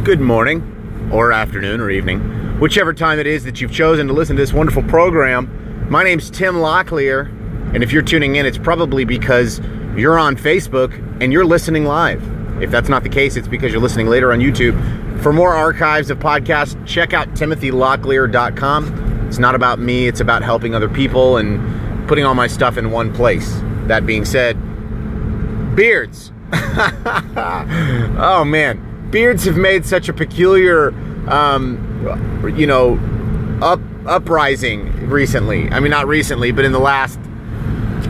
good morning, or afternoon, or evening, whichever time it is that you've chosen to listen to this wonderful program. My name's Tim Locklear, and if you're tuning in, it's probably because you're on Facebook and you're listening live. If that's not the case, it's because you're listening later on YouTube. For more archives of podcasts, check out timothylocklear.com. It's not about me, it's about helping other people and putting all my stuff in one place. That being said, beards. Oh man. Beards have made such a peculiar, uprising recently. I mean, not recently, but in the last,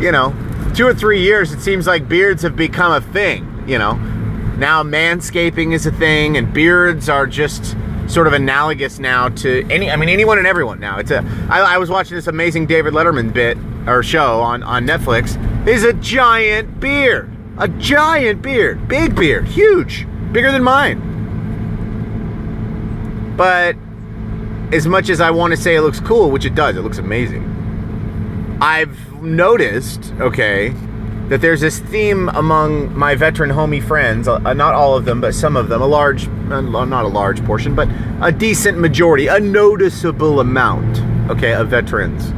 2 or 3 years, it seems like beards have become a thing, Now manscaping is a thing, and beards are just sort of analogous now to anyone and everyone now. I was watching this amazing David Letterman bit, or show on Netflix. Is a giant beard. A giant beard. Big beard. Huge. Bigger than mine. But as much as I want to say it looks cool, which it does, it looks amazing, I've noticed, that there's this theme among my veteran homie friends, not all of them, but some of them, not a large portion, but a decent majority, a noticeable amount, of veterans,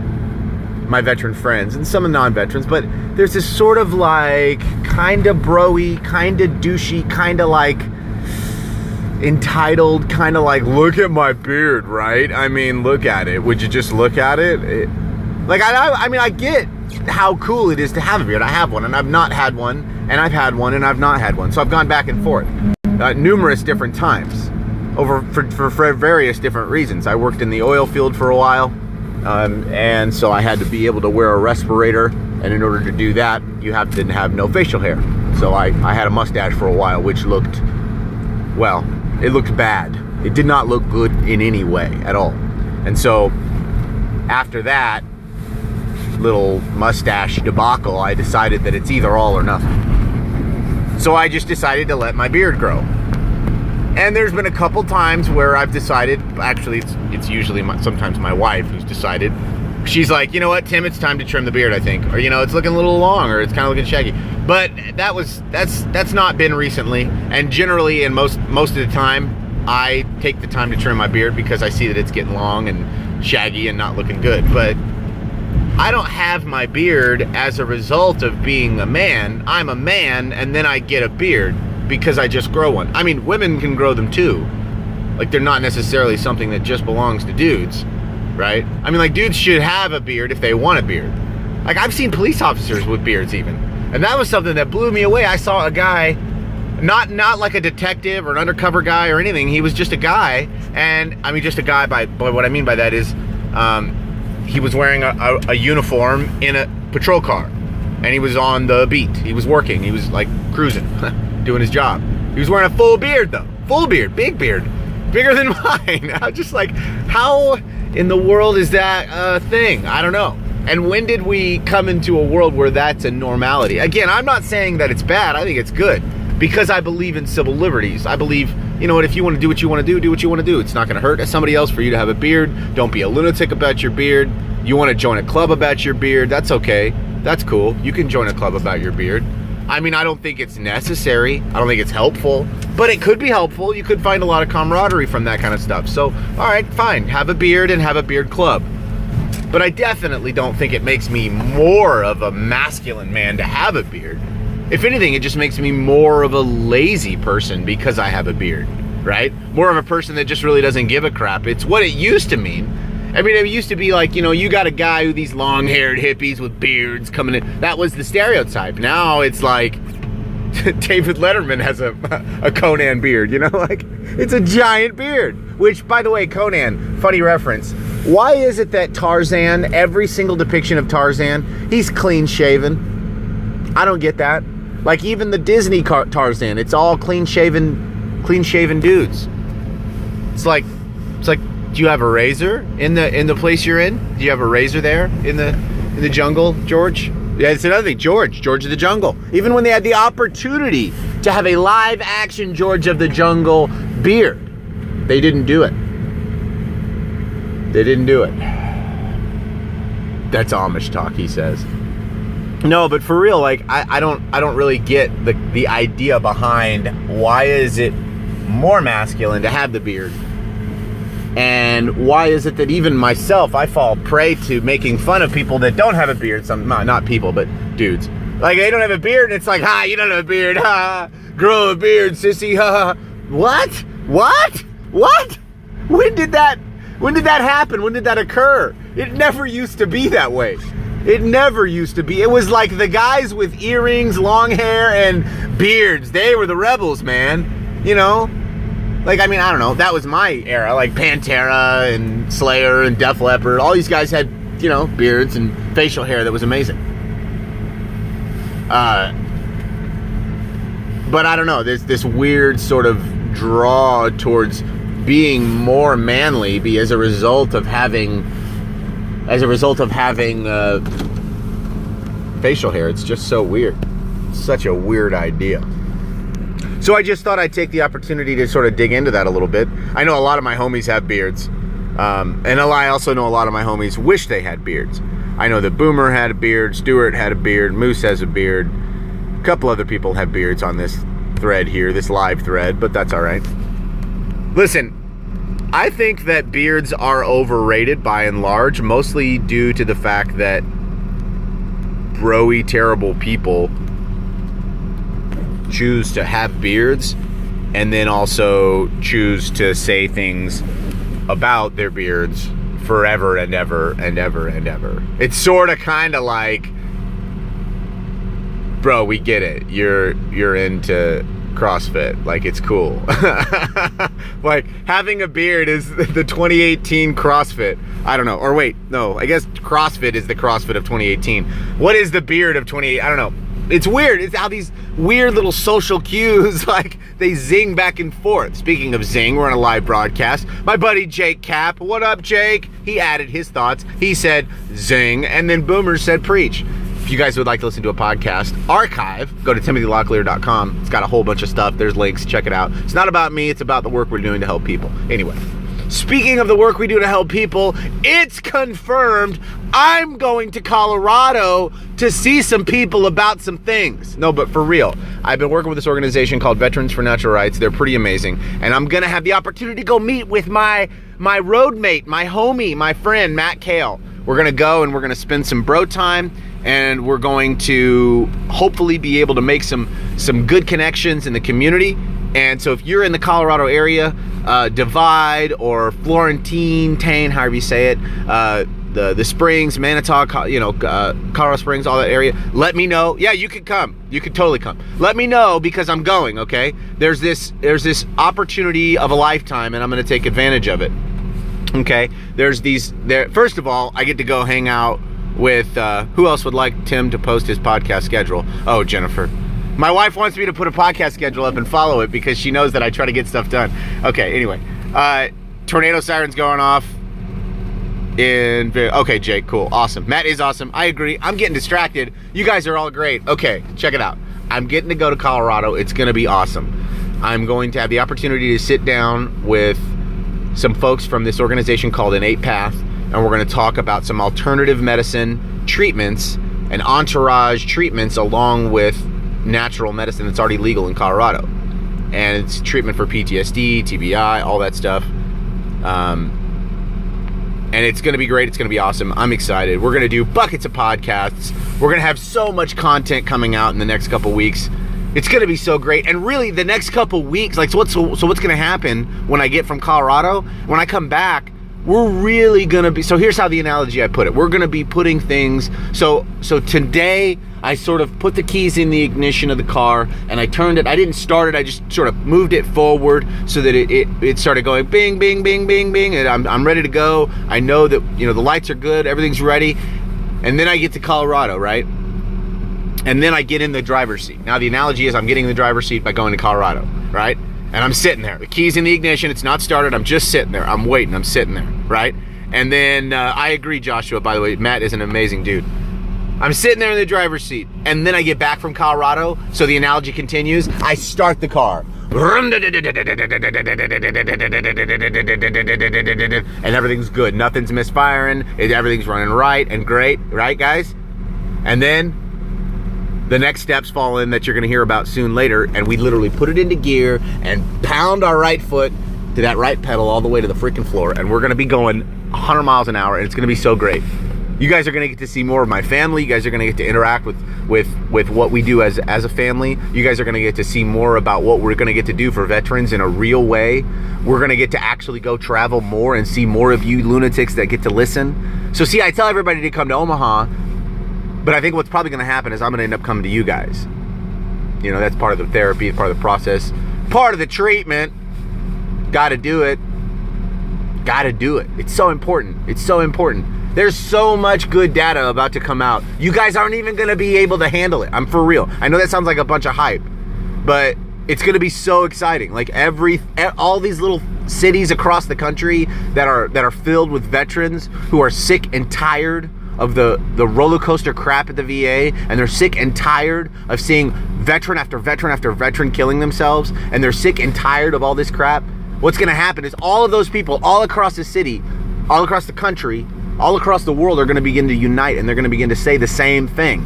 my veteran friends, and some non-veterans, but there's this sort of like, kind of bro-y, kind of douchey, kind of like entitled, kind of like, look at my beard, right? I mean, look at it. Would you just look at it? I get how cool it is to have a beard. I have one, and I've not had one, and I've had one, and I've not had one. So I've gone back and forth numerous different times for various different reasons. I worked in the oil field for a while, and so I had to be able to wear a respirator, and in order to do that, you have to have no facial hair. So I had a mustache for a while, which looked, it looked bad. It did not look good in any way at all. And so after that little mustache debacle, I decided that it's either all or nothing. So I just decided to let my beard grow. And there's been a couple times where I've decided, actually it's usually sometimes my wife who's decided. She's like, you know what, Tim, it's time to trim the beard, I think. Or, it's looking a little long, or it's kind of looking shaggy. But that's not been recently. And generally, and most of the time, I take the time to trim my beard because I see that it's getting long and shaggy and not looking good. But I don't have my beard as a result of being a man. I'm a man, and then I get a beard because I just grow one. I mean, women can grow them too. Like, they're not necessarily something that just belongs to dudes, right? I mean, like, dudes should have a beard if they want a beard. Like, I've seen police officers with beards even. And that was something that blew me away. I saw a guy, not like a detective or an undercover guy or anything. He was just a guy. And, I mean, just a guy by what I mean by that is, he was wearing a uniform in a patrol car. And he was on the beat. He was working. He was, like, cruising, doing his job. He was wearing a full beard, though. Full beard. Big beard. Bigger than mine. I was just like, how in the world is that a thing? I don't know. And when did we come into a world where that's a normality? Again, I'm not saying that it's bad. I think it's good because I believe in civil liberties. I believe, if you want to do what you want to do what you want to do. It's not going to hurt somebody else for you to have a beard. Don't be a lunatic about your beard. You want to join a club about your beard, that's okay. That's cool. You can join a club about your beard. I mean, I don't think it's necessary. I don't think it's helpful, but it could be helpful. You could find a lot of camaraderie from that kind of stuff. So, all right, fine. Have a beard and have a beard club. But I definitely don't think it makes me more of a masculine man to have a beard. If anything, it just makes me more of a lazy person because I have a beard, right? More of a person that just really doesn't give a crap. It's what it used to mean. I mean, it used to be like, you got a guy with these long-haired hippies with beards coming in. That was the stereotype. Now it's like David Letterman has a Conan beard, like it's a giant beard. Which, by the way, Conan, funny reference. Why is it that Tarzan, every single depiction of Tarzan, he's clean-shaven? I don't get that. Like even the Disney Tarzan, it's all clean-shaven dudes. It's like, do you have a razor in the place you're in? Do you have a razor there in the jungle, George? Yeah, it's another thing. George of the Jungle. Even when they had the opportunity to have a live action George of the Jungle beard, they didn't do it. They didn't do it. That's Amish talk, he says. No, but for real, like I don't really get the idea behind why is it more masculine to have the beard? And why is it that even myself, I fall prey to making fun of people that don't have a beard? Not people, but dudes. Like, they don't have a beard, and it's like, ha, you don't have a beard, ha, grow a beard, sissy, ha. What? When did that happen? When did that occur? It never used to be that way. It never used to be. It was like the guys with earrings, long hair, and beards. They were the rebels, man. You know? Like, I mean, I don't know. That was my era. Like Pantera and Slayer and Def Leppard. All these guys had, you know, beards and facial hair that was amazing. But I don't know. There's this weird sort of draw towards being more manly as a result of having facial hair. It's just so weird. It's such a weird idea. So I just thought I'd take the opportunity to sort of dig into that a little bit. I know a lot of my homies have beards. And I also know a lot of my homies wish they had beards. I know that Boomer had a beard, Stuart had a beard, Moose has a beard. A couple other people have beards on this thread here, this live thread, but that's all right. Listen, I think that beards are overrated by and large, mostly due to the fact that bro-y, terrible people choose to have beards and then also choose to say things about their beards forever and ever and ever and ever. It's sort of kind of like, bro, we get it. You're into CrossFit. Like, it's cool. Like, having a beard is the 2018 CrossFit. I don't know. Or wait, no. I guess CrossFit is the CrossFit of 2018. What is the beard of 2018? I don't know. It's weird. It's how these weird little social cues, like, they zing back and forth. Speaking of zing, we're on a live broadcast. My buddy Jake Cap. What up, Jake? He added his thoughts. He said zing, and then Boomer said preach. If you guys would like to listen to a podcast archive, go to timothylocklear.com. It's got a whole bunch of stuff. There's links. Check it out. It's not about me. It's about the work we're doing to help people. Anyway, speaking of the work we do to help people, it's confirmed I'm going to Colorado to see some people about some things. No, but for real. I've been working with this organization called Veterans for Natural Rights. They're pretty amazing. And I'm going to have the opportunity to go meet with my road mate, my homie, my friend, Matt Kale. We're going to go and we're going to spend some bro time. And we're going to hopefully be able to make some good connections in the community. And so if you're in the Colorado area, Divide or Florentine, Tane, however you say it, the Springs, Manitowoc, Colorado Springs, all that area, let me know. Yeah, you could come. You could totally come. Let me know because I'm going, okay? There's this opportunity of a lifetime, and I'm going to take advantage of it, okay? First of all, I get to go hang out with, who else would like Tim to post his podcast schedule? Oh, Jennifer. My wife wants me to put a podcast schedule up and follow it because she knows that I try to get stuff done. Okay, anyway. Tornado sirens going off. Okay, Jake, cool, awesome. Matt is awesome. I agree. I'm getting distracted. You guys are all great. Okay, check it out. I'm getting to go to Colorado. It's going to be awesome. I'm going to have the opportunity to sit down with some folks from this organization called Innate Path, and we're going to talk about some alternative medicine treatments and entourage treatments along with natural medicine that's already legal in Colorado. And it's treatment for PTSD, TBI, all that stuff. And it's going to be great. It's going to be awesome. I'm excited. We're going to do buckets of podcasts. We're going to have so much content coming out in the next couple weeks. It's going to be so great. And really, the next couple weeks, like, so what's going to happen when I get from Colorado? When I come back, we're really going to be, so here's how the analogy I put it. We're going to be putting things, so today I sort of put the keys in the ignition of the car and I turned it. I didn't start it. I just sort of moved it forward so that it started going bing, bing, bing, bing, bing. And I'm ready to go. I know that, the lights are good. Everything's ready. And then I get to Colorado, right? And then I get in the driver's seat. Now the analogy is I'm getting in the driver's seat by going to Colorado, right? And I'm sitting there. The key's in the ignition. It's not started. I'm just sitting there. I'm waiting. I'm sitting there, right? And then I agree, Joshua, by the way. Matt is an amazing dude. I'm sitting there in the driver's seat. And then I get back from Colorado. So the analogy continues. I start the car. And everything's good. Nothing's misfiring. Everything's running right and great. Right, guys? And then the next steps fall in that you're going to hear about soon later, and we literally put it into gear and pound our right foot to that right pedal all the way to the freaking floor, and we're going to be going 100 miles an hour, and it's going to be so great. You guys are going to get to see more of my family. You guys are going to get to interact with what we do as a family. You guys are going to get to see more about what we're going to get to do for veterans in a real way. We're going to get to actually go travel more and see more of you lunatics that get to listen. So see, I tell everybody to come to Omaha, but I think what's probably going to happen is I'm going to end up coming to you guys. You know, that's part of the therapy, part of the process, part of the treatment. Got to do it. Got to do it. It's so important. It's so important. There's so much good data about to come out. You guys aren't even going to be able to handle it. I'm for real. I know that sounds like a bunch of hype, but it's going to be so exciting. Like all these little cities across the country that are filled with veterans who are sick and tired of the roller coaster crap at the VA, and they're sick and tired of seeing veteran after veteran after veteran killing themselves, and they're sick and tired of all this crap. What's going to happen is all of those people all across the city, all across the country, all across the world are going to begin to unite, and they're going to begin to say the same thing.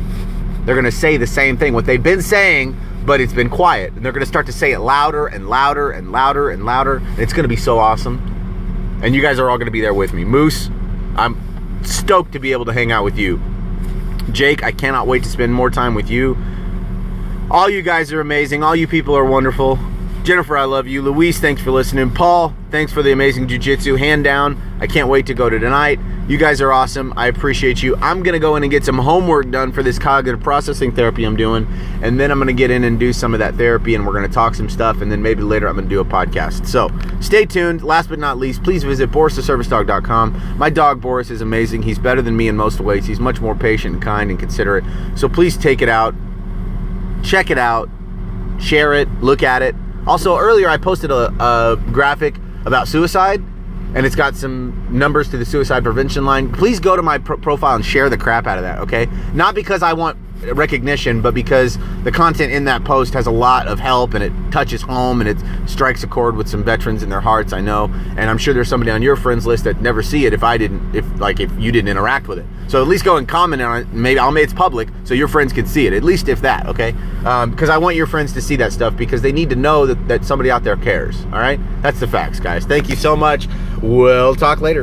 They're going to say the same thing, what they've been saying, but it's been quiet. And they're going to start to say it louder and louder and louder and louder. And it's going to be so awesome. And you guys are all going to be there with me. Moose, I'm stoked to be able to hang out with you. Jake, I cannot wait to spend more time with you. All you guys are amazing. All you people are wonderful. Jennifer, I love you. Luis, thanks for listening. Paul, thanks for the amazing jiu-jitsu. Hand down. I can't wait to go to tonight. You guys are awesome. I appreciate you. I'm going to go in and get some homework done for this cognitive processing therapy I'm doing. And then I'm going to get in and do some of that therapy, and we're going to talk some stuff. And then maybe later I'm going to do a podcast. So stay tuned. Last but not least, please visit BorisTheServiceDog.com. My dog Boris is amazing. He's better than me in most ways. He's much more patient, kind, and considerate. So please take it out. Check it out. Share it. Look at it. Also, earlier I posted a graphic about suicide, and it's got some numbers to the suicide prevention line. Please go to my profile and share the crap out of that, okay? Not because I want recognition, but because the content in that post has a lot of help, and it touches home, and it strikes a chord with some veterans in their hearts, I know. And I'm sure there's somebody on your friends list that never see it if you didn't interact with it. So at least go and comment on it. Maybe I'll make it public so your friends can see it, at least if that, okay? Because I want your friends to see that stuff, because they need to know that somebody out there cares, all right? That's the facts, guys. Thank you so much. We'll talk later.